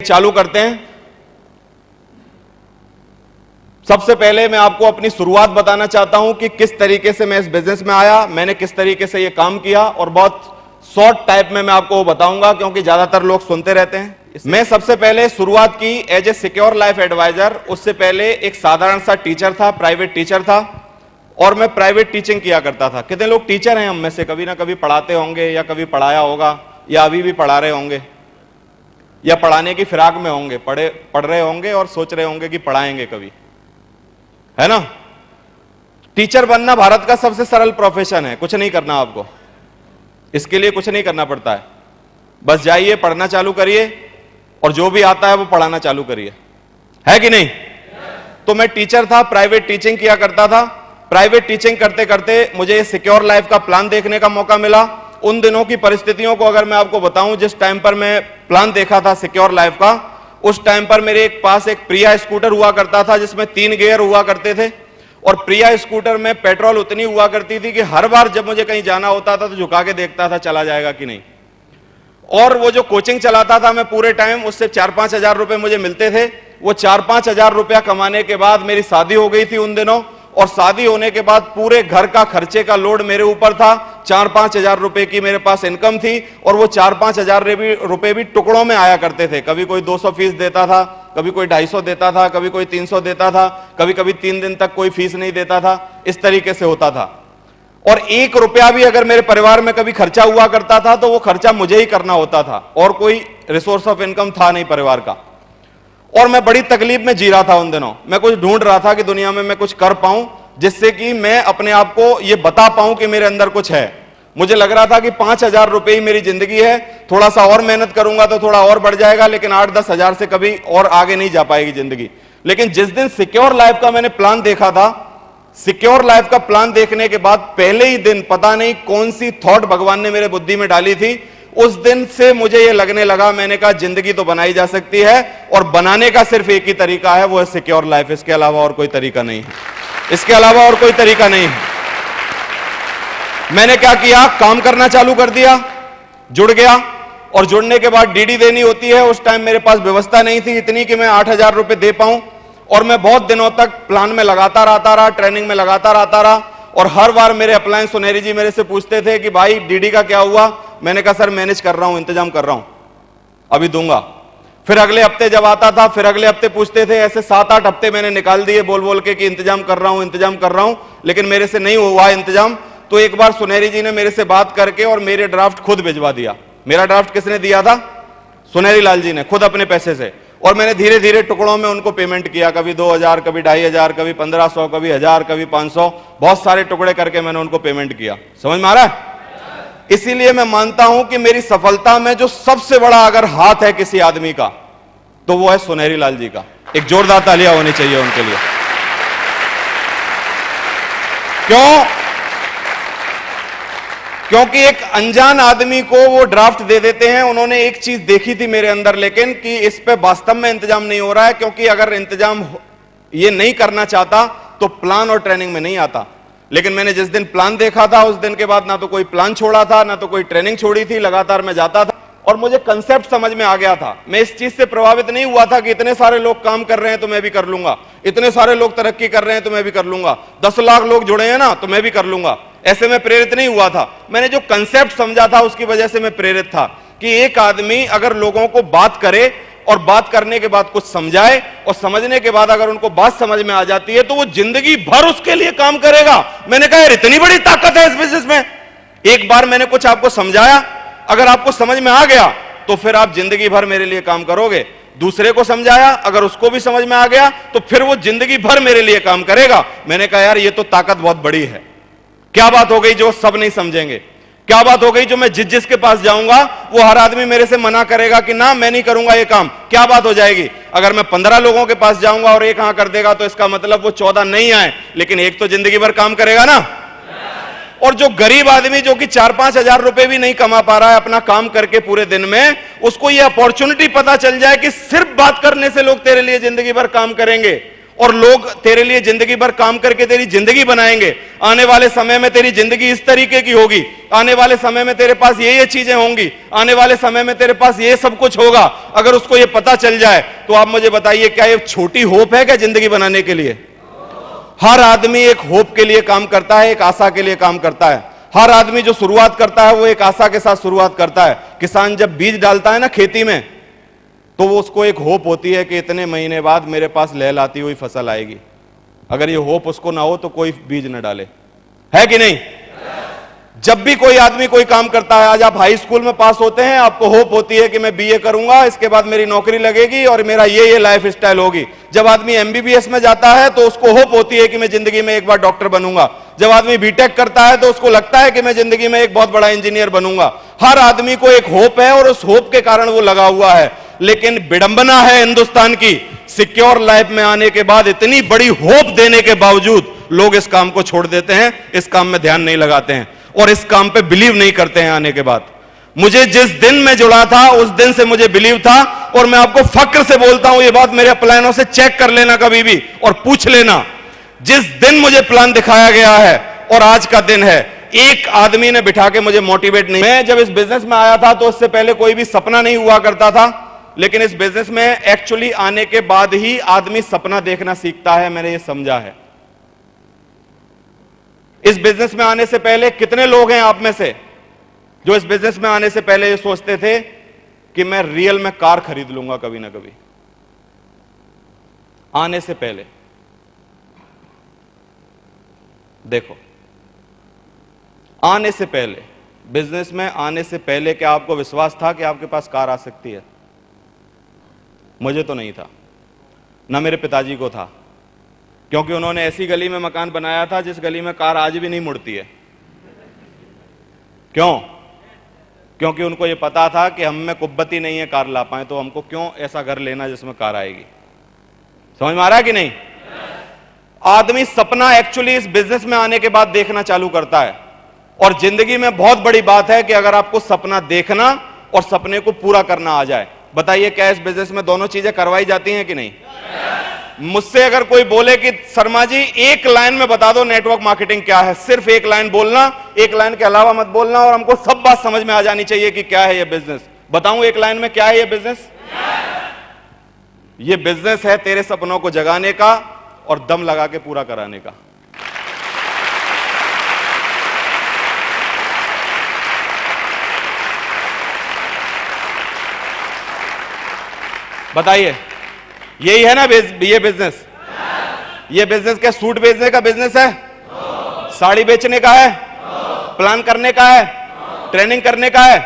चालू करते हैं। सबसे पहले मैं आपको अपनी शुरुआत बताना चाहता हूं कि किस तरीके से मैं इस बिजनेस में आया, मैंने किस तरीके से यह काम किया, और बहुत शॉर्ट टाइप में मैं आपको वो बताऊंगा क्योंकि ज्यादातर लोग सुनते रहते हैं। मैं सबसे पहले शुरुआत की as a secure life advisor. उससे पहले एक साधारण सा टीचर था, प्राइवेट टीचर था, और मैं प्राइवेट टीचिंग किया करता था। कितने लोग टीचर हैं हम में से? कभी ना कभी पढ़ाते होंगे, या कभी पढ़ाया होगा, या अभी भी पढ़ा रहे होंगे, या पढ़ाने की फिराक में होंगे, पढ़ रहे होंगे और सोच रहे होंगे कि पढ़ाएंगे कभी, है ना। टीचर बनना भारत का सबसे सरल प्रोफेशन है, कुछ नहीं करना आपको, इसके लिए कुछ नहीं करना पड़ता है। बस जाइए, पढ़ना चालू करिए, और जो भी आता है वो पढ़ाना चालू करिए, है कि नहीं। तो मैं टीचर था, प्राइवेट टीचिंग किया करता था। प्राइवेट टीचिंग करते करते मुझे सिक्योर लाइफ का प्लान देखने का मौका मिला। उन दिनों की परिस्थितियों को अगर मैं आपको बताऊं, जिस टाइम पर मैं प्लान देखा था सिक्योर लाइफ का, उस टाइम पर मेरे पास एक प्रिया स्कूटर हुआ करता था जिसमें 3 गियर हुआ करते थे, और प्रिया स्कूटर में पेट्रोल उतनी हुआ करती थी कि हर बार जब मुझे कहीं जाना होता था तो झुका के देखता था चला जाएगा कि नहीं। और वो जो कोचिंग चलाता था मैं पूरे टाइम, उससे 4-5 हजार रुपए मुझे मिलते थे। वो 4-5 हजार रुपया कमाने के बाद मेरी शादी हो गई थी उन दिनों, और शादी होने के बाद पूरे घर का खर्चे का लोड मेरे ऊपर था। 4-5 हजार रुपए की मेरे पास इनकम थी, और वो 4-5 हजार रुपए भी टुकड़ों में आया करते थे। कभी कोई 200 फीस देता था, कभी कोई 250 देता था, कभी कोई 300 देता था, कभी कभी 3 दिन तक कोई फीस नहीं देता था। इस तरीके से होता था। और 1 रुपया भी अगर मेरे परिवार में कभी खर्चा हुआ करता था तो वो खर्चा मुझे ही करना होता था, और कोई रिसोर्स ऑफ इनकम था नहीं परिवार का। और मैं बड़ी तकलीफ में जी रहा था उन दिनों। मैं कुछ ढूंढ रहा था कि दुनिया में मैं कुछ कर पाऊं जिससे कि मैं अपने आप को ये बता पाऊं कि मेरे अंदर कुछ है। मुझे लग रहा था कि 5,000 रुपए ही मेरी जिंदगी है, थोड़ा सा और मेहनत करूंगा तो थोड़ा और बढ़ जाएगा, लेकिन 8-10 हजार से कभी और आगे नहीं जा पाएगी जिंदगी। लेकिन जिस दिन सिक्योर लाइफ का मैंने प्लान देखा था, सिक्योर लाइफ का प्लान देखने के बाद पहले ही दिन पता नहीं कौन सी थॉट भगवान ने मेरे बुद्धि में डाली थी, उस दिन से मुझे यह लगने लगा, मैंने कहा जिंदगी तो बनाई जा सकती है, और बनाने का सिर्फ एक ही तरीका है, वो है सिक्योर लाइफ। इसके अलावा और कोई तरीका नहीं है, इसके अलावा और कोई तरीका नहीं है। मैंने क्या किया, काम करना चालू कर दिया, जुड़ गया, और जुड़ने के बाद डीडी देनी होती है। उस टाइम मेरे पास व्यवस्था नहीं थी इतनी कि मैं 8,000 रुपए दे पाऊं, और मैं बहुत दिनों तक प्लान में लगातार आता रहा, ट्रेनिंग में लगातार आता रहा। और हर बार मेरे अपलाइन सुनहरी जी मेरे से पूछते थे कि भाई डीडी का क्या हुआ। मैंने कहा सर मैनेज कर रहा हूं, इंतजाम कर रहा हूं, अभी दूंगा। फिर अगले हफ्ते जब आता था, फिर अगले हफ्ते पूछते थे। ऐसे 7-8 हफ्ते मैंने निकाल दिए बोल बोल के कि इंतजाम कर रहा हूं, इंतजाम कर रहा हूं, लेकिन मेरे से नहीं हुआ इंतजाम। तो एक बार सुनहरी जी ने मेरे से बात करके और मेरे ड्राफ्ट खुद भिजवा दिया। मेरा ड्राफ्ट किसने दिया था? सुनहरी लाल जी ने, खुद अपने पैसे से। और मैंने धीरे धीरे टुकड़ों में उनको पेमेंट किया, कभी 2,000, कभी 2,500, कभी 1,500, कभी 1,000, कभी 500, बहुत सारे टुकड़े करके मैंने उनको पेमेंट किया। समझ में आ रहा है? इसीलिए मैं मानता हूं कि मेरी सफलता में जो सबसे बड़ा अगर हाथ है किसी आदमी का, तो वो है सुनहरी लाल जी का। एक जोरदार तालियां होनी चाहिए उनके लिए। क्यों? क्योंकि एक अनजान आदमी को वो ड्राफ्ट दे देते हैं। उन्होंने एक चीज देखी थी मेरे अंदर, लेकिन कि इस पे वास्तव में इंतजाम नहीं हो रहा है, क्योंकि अगर इंतजाम ये नहीं करना चाहता तो प्लान और ट्रेनिंग में नहीं आता। लेकिन मैंने जिस दिन प्लान देखा था, उस दिन के बाद ना तो कोई प्लान छोड़ा था, ना तो कोई ट्रेनिंग छोड़ी थी, लगातार मैं जाता था, और मुझे कंसेप्ट समझ में आ गया था। मैं इस चीज से प्रभावित नहीं हुआ था कि इतने सारे लोग काम कर रहे हैं तो मैं भी कर लूंगा, इतने सारे लोग तरक्की कर रहे हैं तो मैं भी कर लूंगा, 10 लाख लोग जुड़े हैं ना तो मैं भी कर लूंगा। ऐसे में प्रेरित नहीं हुआ था। मैंने जो कंसेप्ट समझा था उसकी वजह से मैं प्रेरित था कि एक आदमी अगर लोगों को बात करे और बात करने के बाद कुछ समझाए, और समझने के बाद अगर उनको बात समझ में आ जाती है तो वो जिंदगी भर उसके लिए काम करेगा। मैंने कहा यार इतनी बड़ी ताकत है इस बिजनेस में। एक बार मैंने कुछ आपको समझाया, अगर आपको समझ में आ गया तो फिर आप जिंदगी भर मेरे लिए काम करोगे। दूसरे को समझाया, अगर उसको भी समझ में आ गया तो फिर वो जिंदगी भर मेरे लिए काम करेगा। मैंने कहा यार ये तो ताकत बहुत बड़ी है। क्या बात हो गई जो सब नहीं समझेंगे? क्या बात हो गई जो मैं जिसके पास जाऊंगा वो हर आदमी मेरे से मना करेगा कि ना मैं नहीं करूंगा ये काम? क्या बात हो जाएगी? अगर मैं 15 लोगों के पास जाऊंगा और एक हाँ कर देगा तो इसका मतलब वो 14 नहीं आए, लेकिन एक तो जिंदगी भर काम करेगा ना। और जो गरीब आदमी जो कि 4-5 हजार रुपए भी नहीं कमा पा रहा है अपना काम करके पूरे दिन में, उसको ये अपॉर्चुनिटी पता चल जाए कि सिर्फ बात करने से लोग तेरे लिए जिंदगी भर काम करेंगे, और लोग तेरे लिए जिंदगी भर काम करके तेरी जिंदगी बनाएंगे। आने वाले समय में तेरी जिंदगी इस तरीके की होगी, आने वाले समय में तेरे पास ये चीजें होंगी, आने वाले समय में तेरे पास ये सब कुछ होगा। अगर उसको ये पता चल जाए तो आप मुझे बताइए, क्या ये छोटी होप है क्या जिंदगी बनाने के लिए? हर आदमी एक होप के लिए काम करता है, एक आशा के लिए काम करता है। हर आदमी जो शुरुआत करता है वो एक आशा के साथ शुरुआत करता है। किसान जब बीज डालता है ना खेती में, तो वो उसको एक होप होती है कि इतने महीने बाद मेरे पास लहलाती हुई फसल आएगी। अगर ये होप उसको ना हो तो कोई बीज ना डाले, है कि नहीं? जब भी कोई आदमी कोई काम करता है, आज आप हाई स्कूल में पास होते हैं, आपको होप होती है कि मैं बीए करूंगा, इसके बाद मेरी नौकरी लगेगी और मेरा ये लाइफ स्टाइल होगी। जब आदमी एमबीबीएस में जाता है तो उसको होप होती है कि मैं जिंदगी में एक बार डॉक्टर बनूंगा। जब आदमी बीटेक करता है तो उसको लगता है कि मैं जिंदगी में एक बहुत बड़ा इंजीनियर बनूंगा। हर आदमी को एक होप है और उस होप के कारण वो लगा हुआ है। लेकिन विडंबना है हिंदुस्तान की, सिक्योर लाइफ में आने के बाद इतनी बड़ी होप देने के बावजूद लोग इस काम को छोड़ देते हैं, इस काम में ध्यान नहीं लगाते हैं और इस काम पे बिलीव नहीं करते हैं। आने के बाद मुझे जिस दिन में जुड़ा था उस दिन से मुझे बिलीव था, और मैं आपको फक्र से बोलता हूं, ये बात मेरे प्लानों से चेक कर लेना कभी भी और पूछ लेना। जिस दिन मुझे प्लान दिखाया गया है और आज का दिन है, एक आदमी ने बिठा के मुझे मोटिवेट नहीं। मैं जब इस बिजनेस में आया था तो उससे पहले कोई भी सपना नहीं हुआ करता था, लेकिन इस बिजनेस में एक्चुअली आने के बाद ही आदमी सपना देखना सीखता है, मैंने ये समझा है। इस बिजनेस में आने से पहले कितने लोग हैं आप में से जो इस बिजनेस में आने से पहले ये सोचते थे कि मैं रियल में कार खरीद लूंगा कभी ना कभी? आने से पहले देखो, आने से पहले, बिजनेस में आने से पहले क्या आपको विश्वास था कि आपके पास कार आ सकती है? मुझे तो नहीं था, ना मेरे पिताजी को था, क्योंकि उन्होंने ऐसी गली में मकान बनाया था जिस गली में कार आज भी नहीं मुड़ती है। क्यों? क्योंकि उनको यह पता था कि हम में कुब्बती नहीं है कार ला पाए, तो हमको क्यों ऐसा घर लेना जिसमें कार आएगी। समझ में आ रहा है कि नहीं? आदमी सपना एक्चुअली इस बिजनेस में आने के बाद देखना चालू करता है, और जिंदगी में बहुत बड़ी बात है कि अगर आपको सपना देखना और सपने को पूरा करना आ जाए। बताइए, क्या इस बिजनेस में दोनों चीजें करवाई जाती हैं कि नहीं? मुझसे अगर कोई बोले कि शर्मा जी एक लाइन में बता दो नेटवर्क मार्केटिंग क्या है, सिर्फ एक लाइन बोलना, एक लाइन के अलावा मत बोलना, और हमको सब बात समझ में आ जानी चाहिए कि क्या है ये बिजनेस। बताऊं एक लाइन में क्या है ये बिजनेस? ये बिजनेस है तेरे सपनों को जगाने का और दम लगा के पूरा कराने का। बताइए, यही है ना ये बिजनेस? ये बिजनेस क्या सूट बेचने का बिजनेस है? साड़ी बेचने का है? प्लान करने का है? ट्रेनिंग करने का है?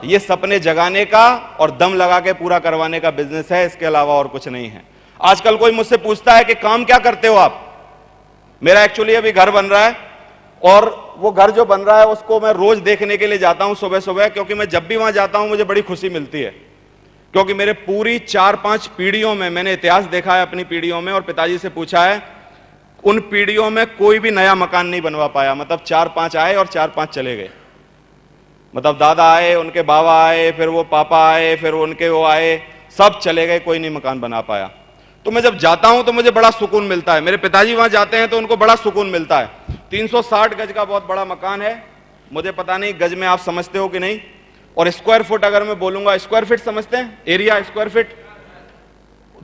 ये सपने जगाने का और दम लगा के पूरा करवाने का बिजनेस है, इसके अलावा और कुछ नहीं है। आजकल कोई मुझसे पूछता है कि काम क्या करते हो आप? मेरा एक्चुअली अभी घर बन रहा है, और वो घर जो बन रहा है उसको मैं रोज देखने के लिए जाता हूं सुबह सुबह, क्योंकि मैं जब भी वहां जाता हूं मुझे बड़ी खुशी मिलती है। क्योंकि मेरे पूरी 4-5 पीढ़ियों में मैंने इतिहास देखा है, अपनी पीढ़ियों में, और पिताजी से पूछा है, उन पीढ़ियों में कोई भी नया मकान नहीं बनवा पाया। मतलब 4-5 आए और 4-5 चले गए। मतलब दादा आए, उनके बाबा आए, फिर वो पापा आए, फिर उनके वो आए, सब चले गए, कोई नहीं मकान बना पाया। तो मैं जब जाता हूं तो मुझे बड़ा सुकून मिलता है। मेरे पिताजी वहां जाते हैं तो उनको बड़ा सुकून मिलता है। 360 गज का बहुत बड़ा मकान है, मुझे पता नहीं गज में आप समझते हो कि नहीं, और स्क्वायर फुट अगर मैं बोलूंगा, स्क्वायर फीट समझते हैं? एरिया स्क्वायर फीट,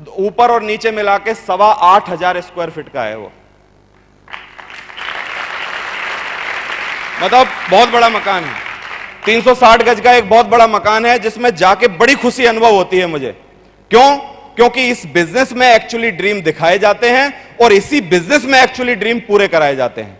ऊपर और नीचे मिला के 8,500 स्क्वायर फीट का है वो। मतलब बहुत बड़ा मकान है, 360 गज का एक बहुत बड़ा मकान है, जिसमें जाके बड़ी खुशी अनुभव होती है मुझे। क्यों? क्योंकि इस बिजनेस में एक्चुअली ड्रीम दिखाए जाते हैं और इसी बिजनेस में एक्चुअली ड्रीम पूरे कराए जाते हैं।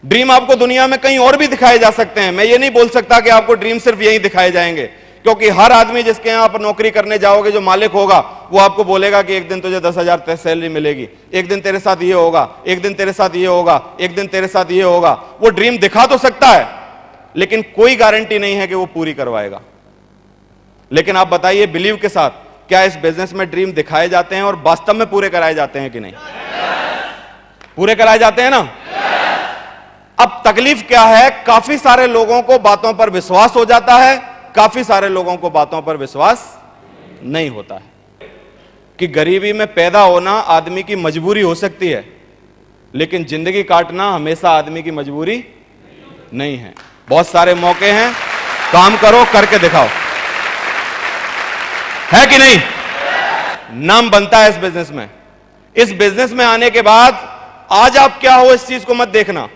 ड्रीम आपको दुनिया में कहीं और भी दिखाए जा सकते हैं। मैं ये नहीं बोल सकता कि आपको ड्रीम सिर्फ यहीं दिखाए जाएंगे, क्योंकि हर आदमी जिसके यहां आप नौकरी करने जाओगे, जो मालिक होगा, वो आपको बोलेगा कि एक दिन तुझे 10,000 सैलरी मिलेगी, एक दिन तेरे साथ ये होगा, एक दिन तेरे साथ ये होगा, एक दिन तेरे साथ ये होगा। वो ड्रीम दिखा तो सकता है, लेकिन कोई गारंटी नहीं है कि वो पूरी करवाएगा। लेकिन आप बताइए, बिलीव के साथ, क्या इस बिजनेस में ड्रीम दिखाए जाते हैं और वास्तव में पूरे कराए जाते हैं कि नहीं? पूरे कराए जाते हैं ना? अब तकलीफ क्या है, काफी सारे लोगों को बातों पर विश्वास हो जाता है, काफी सारे लोगों को बातों पर विश्वास नहीं होता है। कि गरीबी में पैदा होना आदमी की मजबूरी हो सकती है, लेकिन जिंदगी काटना हमेशा आदमी की मजबूरी नहीं है। बहुत सारे मौके हैं, काम करो, करके दिखाओ, है कि नहीं? नाम बनता है इस बिजनेस में। इस बिजनेस में आने के बाद आज आप क्या हो इस चीज को मत देखना,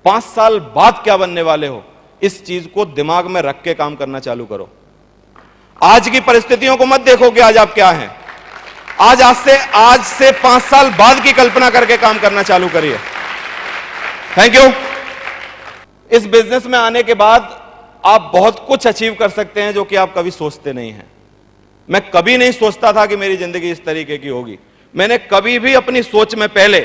5 साल बाद क्या बनने वाले हो इस चीज को दिमाग में रख के काम करना चालू करो। आज की परिस्थितियों को मत देखो कि आज आप क्या हैं, आज से 5 साल बाद की कल्पना करके काम करना चालू करिए। Thank you. इस बिजनेस में आने के बाद आप बहुत कुछ अचीव कर सकते हैं जो कि आप कभी सोचते नहीं हैं। मैं कभी नहीं सोचता था कि मेरी जिंदगी इस तरीके की होगी। मैंने कभी भी अपनी सोच में पहले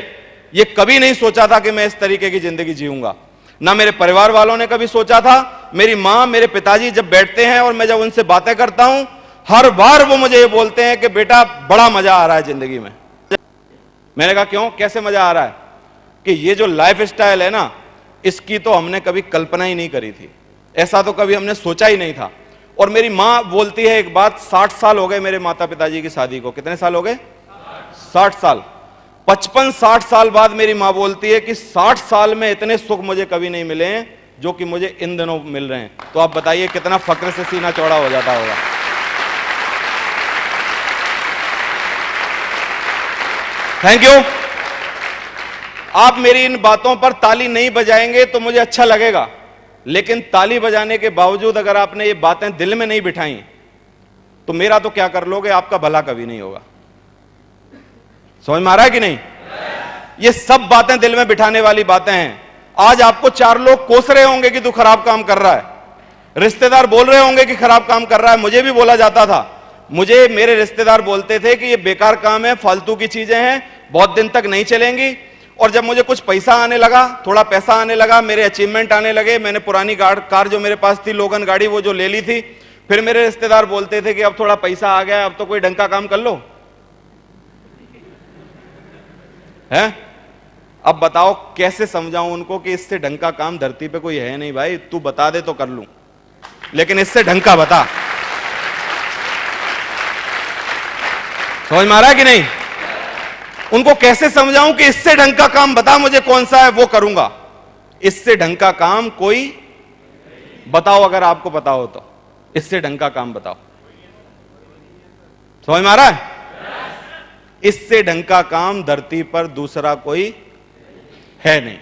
ये कभी नहीं सोचा था कि मैं इस तरीके की जिंदगी जीऊंगा। ना मेरे परिवार वालों ने कभी सोचा था। मेरी मां, मेरे पिताजी जब बैठते हैं और मैं जब उनसे बातें करता हूं, हर बार वो मुझे ये बोलते हैं कि बेटा बड़ा मजा आ रहा है जिंदगी में। मैंने कहा क्यों, कैसे मजा आ रहा है? कि ये जो लाइफ स्टाइल है ना, इसकी तो हमने कभी कल्पना ही नहीं करी थी, ऐसा तो कभी हमने सोचा ही नहीं था। और मेरी मां बोलती है एक बात, 60 साल हो गए मेरे माता पिताजी की शादी को। कितने साल हो गए? 60 साल। 55-60 साल बाद मेरी मां बोलती है कि 60 साल में इतने सुख मुझे कभी नहीं मिले हैं जो कि मुझे इन दिनों मिल रहे हैं। तो आप बताइए कितना फक्र से सीना चौड़ा हो जाता होगा। Thank you. आप मेरी इन बातों पर ताली नहीं बजाएंगे तो मुझे अच्छा लगेगा, लेकिन ताली बजाने के बावजूद अगर आपने ये बातें दिल में नहीं बिठाई तो मेरा तो क्या कर लोगे, आपका भला कभी नहीं होगा। समझ में आ रहा है कि नहीं? ये सब बातें दिल में बिठाने वाली बातें हैं। आज आपको 4 लोग कोस रहे होंगे कि तू खराब काम कर रहा है, रिश्तेदार बोल रहे होंगे कि खराब काम कर रहा है। मुझे भी बोला जाता था, मुझे मेरे रिश्तेदार बोलते थे कि ये बेकार काम है, फालतू की चीजें हैं, बहुत दिन तक नहीं चलेंगी। और जब मुझे कुछ पैसा आने लगा, थोड़ा पैसा आने लगा, मेरे अचीवमेंट आने लगे, मैंने पुरानी कार जो मेरे पास थी, लोगन गाड़ी, वो जो ले ली थी, फिर मेरे रिश्तेदार बोलते थे कि अब थोड़ा पैसा आ गया, अब तो कोई ढंग का काम कर लो है। अब बताओ कैसे समझाऊं उनको कि इससे ढंग का काम धरती पे कोई है नहीं भाई, तू बता दे तो कर लूं, लेकिन इससे ढंग का बता। समझ में आ रहा है कि नहीं? उनको कैसे समझाऊं कि इससे ढंग का काम बता मुझे कौन सा है, वो करूंगा। इससे ढंग का काम कोई बताओ, अगर आपको पता हो तो इससे ढंग का काम बताओ। समझ में आ रहा है? इससे ढंग का काम धरती पर दूसरा कोई है नहीं।